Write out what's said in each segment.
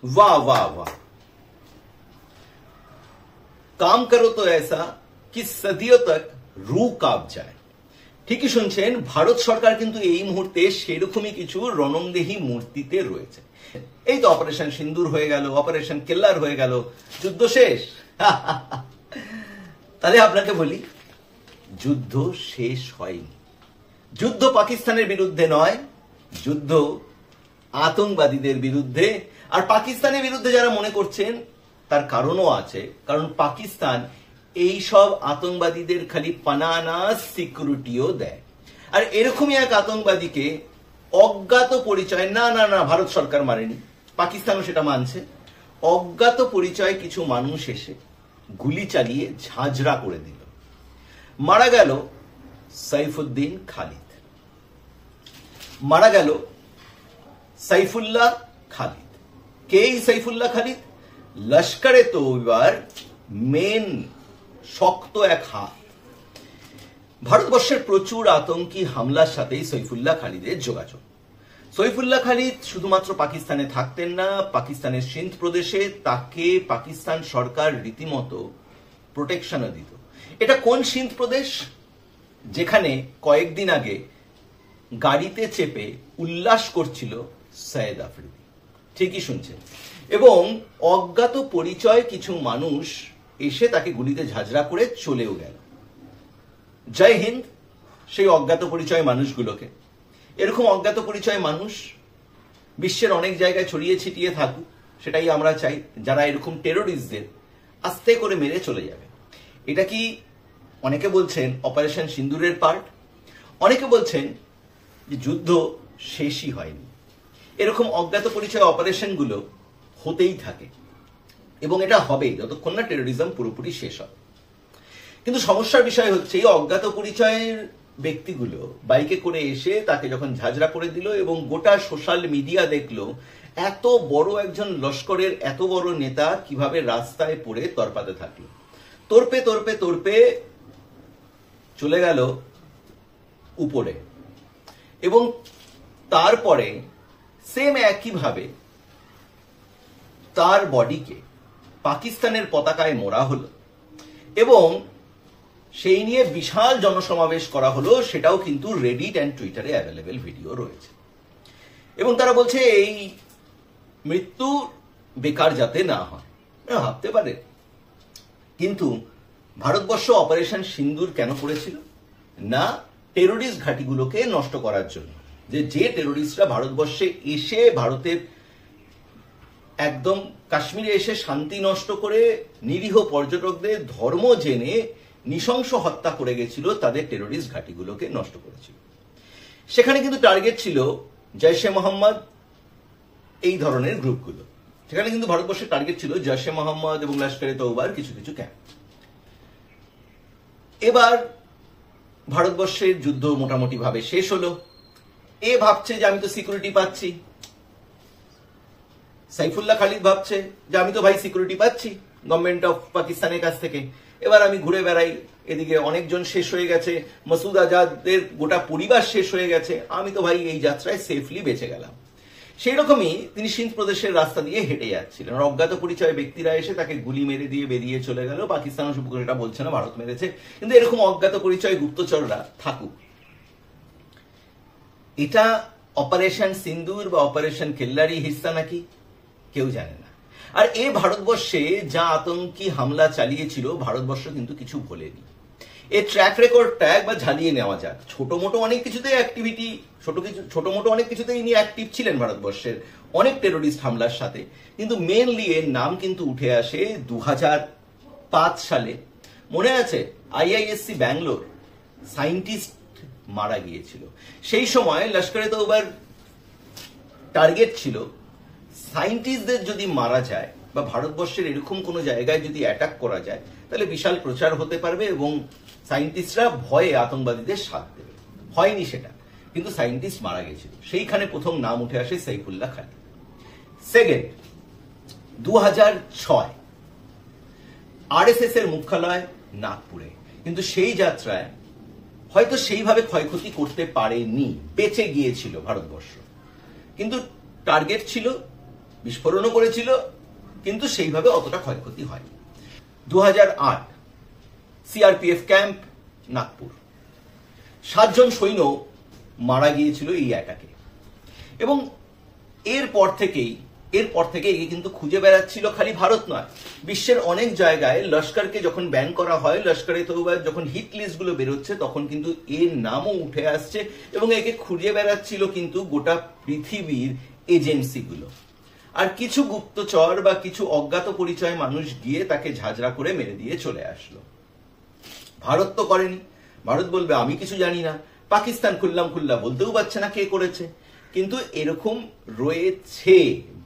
वाह वाह वाह, काम करो तो ऐसा कि सदियों तक रूह कांप যায়। ঠিকই শুনছেন, ভারত সরকার কিন্তু এই মুহূর্তে সেরকমই কিছু রণংদেহী মূর্তিতে রয়েছে। এই তো অপারেশন সিন্দুর হয়ে গেল, অপারেশন কেল্লার হয়ে গেল, যুদ্ধ শেষ। তাহলে আপনাকে বলি, যুদ্ধ শেষ হয়নি। যুদ্ধ পাকিস্তানের বিরুদ্ধে নয়, যুদ্ধ আতঙ্কবাদীদের বিরুদ্ধে। আর পাকিস্তানের বিরুদ্ধে যারা মনে করছেন, তার কারণও আছে, কারণ পাকিস্তান এই সব আতঙ্কবাদীদের খালি পানানা সিকিউরিটিও দেয়। আর এরকমই এক আতঙ্কবাদীকে অজ্ঞাত পরিচয়, না না না ভারত সরকার মারেনি, পাকিস্তানও সেটা মানছে, অজ্ঞাত পরিচয় কিছু মানুষ এসে গুলি চালিয়ে ঝাঁঝরা করে দিল। মারা গেল সাইফুদ্দিন খালিদ, মারা গেল সাইফুল্লাহ খালিদ। কে এই সাইফুল্লাহ খালিদ? লস্করে তৈবার মেন শক্ত এক হাত। ভারতবর্ষের প্রচুর আতঙ্কি হামলার সাথেই সৈফুল্লাহ খালিদের যোগাযোগ। সৈফুল্লাহ খালিদ শুধুমাত্র পাকিস্তানে থাকতেন না, পাকিস্তানের সিন্ধ প্রদেশে তাকে পাকিস্তান সরকার রীতিমতো প্রোটেকশনও দিত। এটা কোন সিন্ধ প্রদেশ? যেখানে কয়েকদিন আগে গাড়িতে চেপে উল্লাস করছিল সৈয়দ আফ্রিদি। ঠিকই শুনছেন। এবং অজ্ঞাত পরিচয় কিছু মানুষ এসে তাকে গুলিতে ঝাঁঝরা করে চলেও গেল। জয় হিন্দ সেই অজ্ঞাত পরিচয় মানুষগুলোকে। এরকম অজ্ঞাত পরিচয় মানুষ বিশ্বের অনেক জায়গায় ছড়িয়ে ছিটিয়ে থাকুক, সেটাই আমরা চাই। যারা এরকম টেরোরিস্টদের আস্তে করে মেরে চলে যাবে। এটা কি অনেকে বলছেন অপারেশন সিন্দুরের পার্ট, অনেকে বলছেন যে যুদ্ধ শেষই হয়নি। এরকম অজ্ঞাত পরিচয় অপারেশনগুলো হতেই থাকে এবং এটা হবে যতক্ষণ না টেরোরিজম পুরোপুরি শেষ হয়। কিন্তু সমস্যার বিষয় হচ্ছে, এই অজ্ঞাত পরিচয়ের ব্যক্তিগুলো বাইকে করে এসে তাকে যখন ঝাঁঝরা করে দিল এবং গোটা সোশ্যাল মিডিয়া দেখলো এত বড় একজন লস্করের এত বড় নেতা কিভাবে রাস্তায় পড়ে তরপাতে থাকলো। তরপে তরপে তরপে চলে গেল উপরে এবং তারপরে সেম একইভাবে তার বডিকে পাকিস্তানের পতাকায় মোড়া হলো এবং সেই নিয়ে বিশাল জনসমাবেশ করা হলো। সেটাও কিন্তু রেডিট অ্যান্ড টুইটারে অ্যাভেলেবেল ভিডিও রয়েছে। এবং তারা বলছে এই মৃত্যু বেকার যাতে না হয়। ভাবতে পারে, কিন্তু ভারতবর্ষ অপারেশন সিন্দুর কেন করেছিল? না টেরোরিস্ট ঘাঁটিগুলোকে নষ্ট করার জন্য। যে টেরোরিস্টরা ভারতবর্ষে এসে ভারতের একদম কাশ্মীরে এসে শান্তি নষ্ট করে নিরীহ পর্যটকদের ধর্ম জেনে নৃশংস হত্যা করে গেছিল, তাদের টেরোরিস্ট ঘাঁটিগুলোকে নষ্ট করেছিল। সেখানে কিন্তু টার্গেট ছিল জৈশে মোহাম্মদ, এই ধরনের গ্রুপগুলো। সেখানে কিন্তু ভারতবর্ষের টার্গেট ছিল জৈশে মোহাম্মদ এবং লস্করে তৌবার কিছু কিছু ক্যাম্প। এবার ভারতবর্ষের যুদ্ধ মোটামুটি ভাবে শেষ হলো। এ ভাবছে যে আমি তো সিকিউরিটি পাচ্ছি, সাইফুল্লাহ খালিদ ভাবছে যে আমি তো ভাই সিকিউরিটি পাচ্ছি গভর্নমেন্ট অফ পাকিস্তানের কাছ থেকে, এবার আমি ঘুরে বেড়াই, এদিকে অনেকজন শেষ হয়ে গেছে, মাসুদ আজাদের গোটা পরিবার শেষ হয়ে গেছে, আমি তো ভাই এই যাত্রায় সেফলি বেঁচে গেলাম। সেই রকমই তিনি সিন্ধ প্রদেশের রাস্তা দিয়ে হেঁটে যাচ্ছিলেন। অজ্ঞাত পরিচয় ব্যক্তিরা এসে তাকে গুলি মেরে দিয়ে বেরিয়ে চলে গেল। পাকিস্তান সেটা বলছে না, ভারত মেরেছে, কিন্তু এরকম অজ্ঞাত পরিচয় গুপ্তচররা থাকুক। এটা অপারেশন সিন্দুর বা অপারেশন কেল্লারই হিস্সা নাকি কেউ জানে না। আর এ ভারতবর্ষে যা আতঙ্কি হামলা চালিয়েছিল, ভারতবর্ষ কিন্তু কিছু ভোলেনি। এই ট্র্যাক রেকর্ডটা একবার ঝালিয়ে নেওয়া যাক। ছোট মোটো অনেক কিছুতেই অ্যাক্টিভিটি, ছোট মোটো অনেক কিছুতেই ইনি অ্যাক্টিভ ছিলেন ভারতবর্ষের অনেক টেরোরিস্ট হামলার সাথে। কিন্তু মেনলি এর নাম কিন্তু উঠে আসে 2005 সালে। মনে আছে IISc ব্যাঙ্গালোর সায়েন্টিস্ট মারা গিয়েছিল। সেই সময় লস্করে তৌবার টার্গেট ছিল সায়েন্টিস্টদের যদি মারা যায় বা ভারতবর্ষের এরকম কোনো জায়গায় যদি অ্যাটাক করা যায়, তাহলে বিশাল প্রচার হতে পারবে এবং সায়েন্টিস্টরা ভয়ে আতঙ্কবাদীদের সাথ দেবে। হয়নি সেটা, কিন্তু সায়েন্টিস্ট মারা গেছিল। সেইখানে প্রথম নাম উঠে আসে সাইফুল্লাহ খালিদ। সেকেন্ড, 2006 RSS এর মুখ্যালয় নাগপুরে, কিন্তু সেই যাত্রায় হয়তো সেইভাবে ক্ষয়ক্ষতি করতে পারেনি, বেঁচে গিয়েছিল ভারতবর্ষ। কিন্তু টার্গেট ছিল বিস্ফোরণও করেছিল, কিন্তু সেইভাবে অতটা ক্ষয়ক্ষতি হয়নি। 2008 সিআরপিএফ ক্যাম্প নাগপুর, 7 জন সৈন্য মারা গিয়েছিল এই অ্যাটাকে। এবং এরপর থেকে একে কিন্তু খুঁজে বেড়াচ্ছিল খালি ভারত নয়, বিশ্বের অনেক জায়গায় লস্করকে যখন ব্যান করা হয়, লস্করে তৈবা যখন হিট লিস্ট গুলো বেরোচ্ছে, তখন কিন্তু এর নামও উঠে আসছে এবং একে খুঁজে বেড়াচ্ছিল কিন্তু গোটা পৃথিবীর এজেন্সিগুলো। আর কিছু গুপ্তচর বা কিছু অজ্ঞাত পরিচয় মানুষ গিয়ে তাকে ঝাঁঝরা করে মেরে দিয়ে চলে আসলো। ভারত তো করেনি, ভারত বলবে আমি কিছু জানি না, পাকিস্তান খুল্লা বলতেও পারছে না কে করেছে। কিন্তু এরকম রয়েছে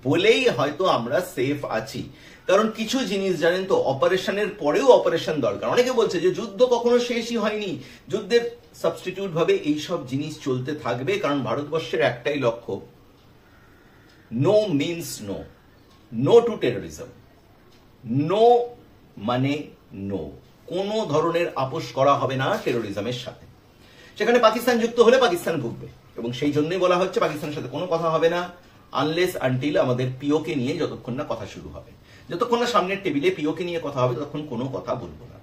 বলেই হয়তো আমরা সেফ আছি। কারণ কিছু জিনিস জানেন তো, অপারেশনের পরেও অপারেশন দরকার। অনেকে বলছে যে যুদ্ধ কখনো শেষই হয়নি, যুদ্ধের সাবস্টিটিউট ভাবে এইসব জিনিস চলতে থাকবে, কারণ ভারতবর্ষের একটাই লক্ষ্য, no means no, no to terrorism. No মানে নো, কোনো ধরনের আপোষ করা হবে না টেরোরিজমের সাথে। সেখানে পাকিস্তান যুক্ত হলে পাকিস্তান ভুগবে, এবং সেই জন্যই বলা হচ্ছে পাকিস্তানের সাথে কোনো কথা হবে না আনলেস আনটিল আমাদের পিওকে নিয়ে যতক্ষণ না কথা শুরু হবে। যতক্ষণ না সামনের টেবিলে পিওকে নিয়ে কথা হবে ততক্ষণ কোনো কথা বলবো না।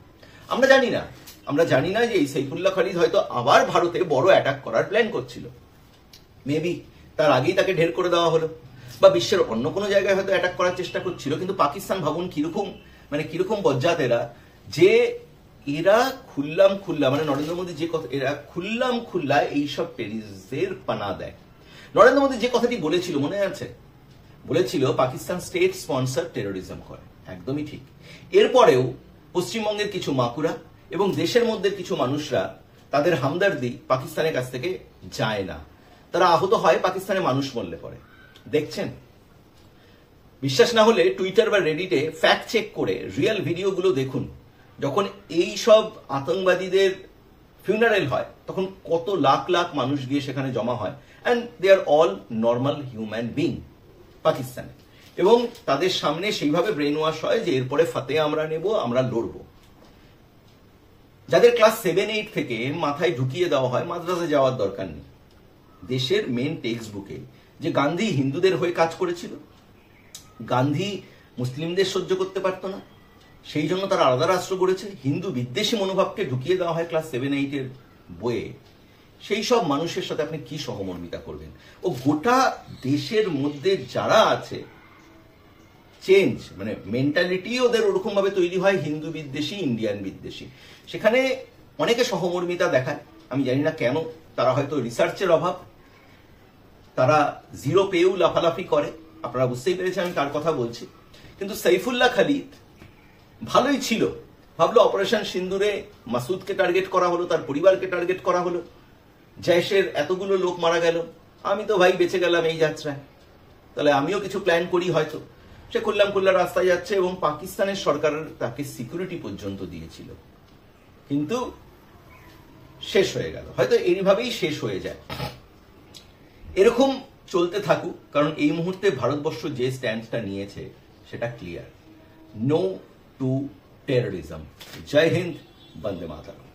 আমরা জানি না যে এই সাইফুল্লাহ খালিদ হয়তো আবার ভারতে বড় অ্যাটাক করার প্ল্যান করছিল। মেবি তার আগেই তাকে ঢের করে দেওয়া হলো, বা বিশ্বের অন্য কোনো জায়গায় হয়তো অ্যাটাক করার চেষ্টা করছিল। কিন্তু পাকিস্তান ভাবুন কিরকম বজ্জাত এরা, যে এরা খুল্লা মানে নরেন্দ্র মোদী যে কথা, এরা খুল্লা এইসব টেররিস্টদের পানা দেয়। নরেন্দ্র মোদী যে কথাটি বলেছিল মনে আছে, বলেছিল পাকিস্তান স্টেট স্পন্সর টেরোরিজম করে, একদমই ঠিক। এরপরেও পশ্চিমবঙ্গের কিছু মাকুরা এবং দেশের মধ্যে কিছু মানুষরা তাদের হামদর্দি পাকিস্তানের কাছ থেকে যায় না, তারা আহত হয় পাকিস্তানের মানুষ মরলে পরে। দেখছেন, বিশ্বাস না হলে টুইটার বা রেডিটে ফ্যাক্ট চেক করে রিয়েল ভিডিওগুলো দেখুন। যখন এই সব আতঙ্কবাদীদের ফিউনারেল হয় তখন কত লাখ লাখ মানুষ গিয়ে সেখানে জমা হয়, and they are all normal human being পাকিস্তানে। এবং তাদের সামনে সেইভাবে ব্রেন ওয়াশ হয় যে এরপরে ফাতে আমরা নেব, আমরা লড়ব। যাদের ক্লাস 7-8 থেকে মাথায় ঢুকিয়ে দেওয়া হয় মাদ্রাসে যাওয়ার দরকার নেই। দেশের মেন টেক্সট বুকে যে গান্ধী হিন্দুদের হয়ে কাজ করেছিল, গান্ধী মুসলিমদের সহ্য করতে পারত না, সেই জন্য তারা আলাদা রাষ্ট্র গড়েছে, হিন্দু বিদ্বেষী মনোভাবকে ঢুকিয়ে দেওয়া হয় ক্লাস 7-8 বইয়ে। সেই সব মানুষের সাথে আপনি কি সহমর্মিতা করবেন? ও গোটা দেশের মধ্যে যারা আছে, চেঞ্জ মানে মেন্টালিটি ওদের ওরকম ভাবে তৈরি হয় হিন্দু বিদ্বেষী, ইন্ডিয়ান বিদ্বেষী। সেখানে অনেকে সহমর্মিতা দেখায়, আমি জানি না কেন, তারা হয়তো রিসার্চের অভাব, তারা জিরো পেয়েও লাফালাফি করে। আপনারা বুঝতেই পেরেছেন আমি কার কথা বলছি। কিন্তু সাইফুল্লাহ খালিদ ভালোই ছিল, ভাবলো অপারেশন সিন্দুরে মাসুদকে টার্গেট করা হলো, তার পরিবারকে টার্গেট করা হলো, জৈশের এতগুলো লোক মারা গেল, আমি তো ভাই বেঁচে গেলাম এই যাত্রায়, তাহলে আমিও কিছু প্ল্যান করি হয়তো। সে খুল্লা রাস্তায় যাচ্ছে এবং পাকিস্তানের সরকার তাকে সিকিউরিটি পর্যন্ত দিয়েছিল, কিন্তু শেষ হয়ে গেল। হয়তো এইভাবেই শেষ হয়ে যায়। এরকম চলতে থাকুক, কারণ এই মুহূর্তে ভারতবর্ষ যে স্ট্যান্ডটা নিয়েছে সেটা ক্লিয়ার, নো টু টেররিজম। জয় হিন্দ, বন্দে মাতরম।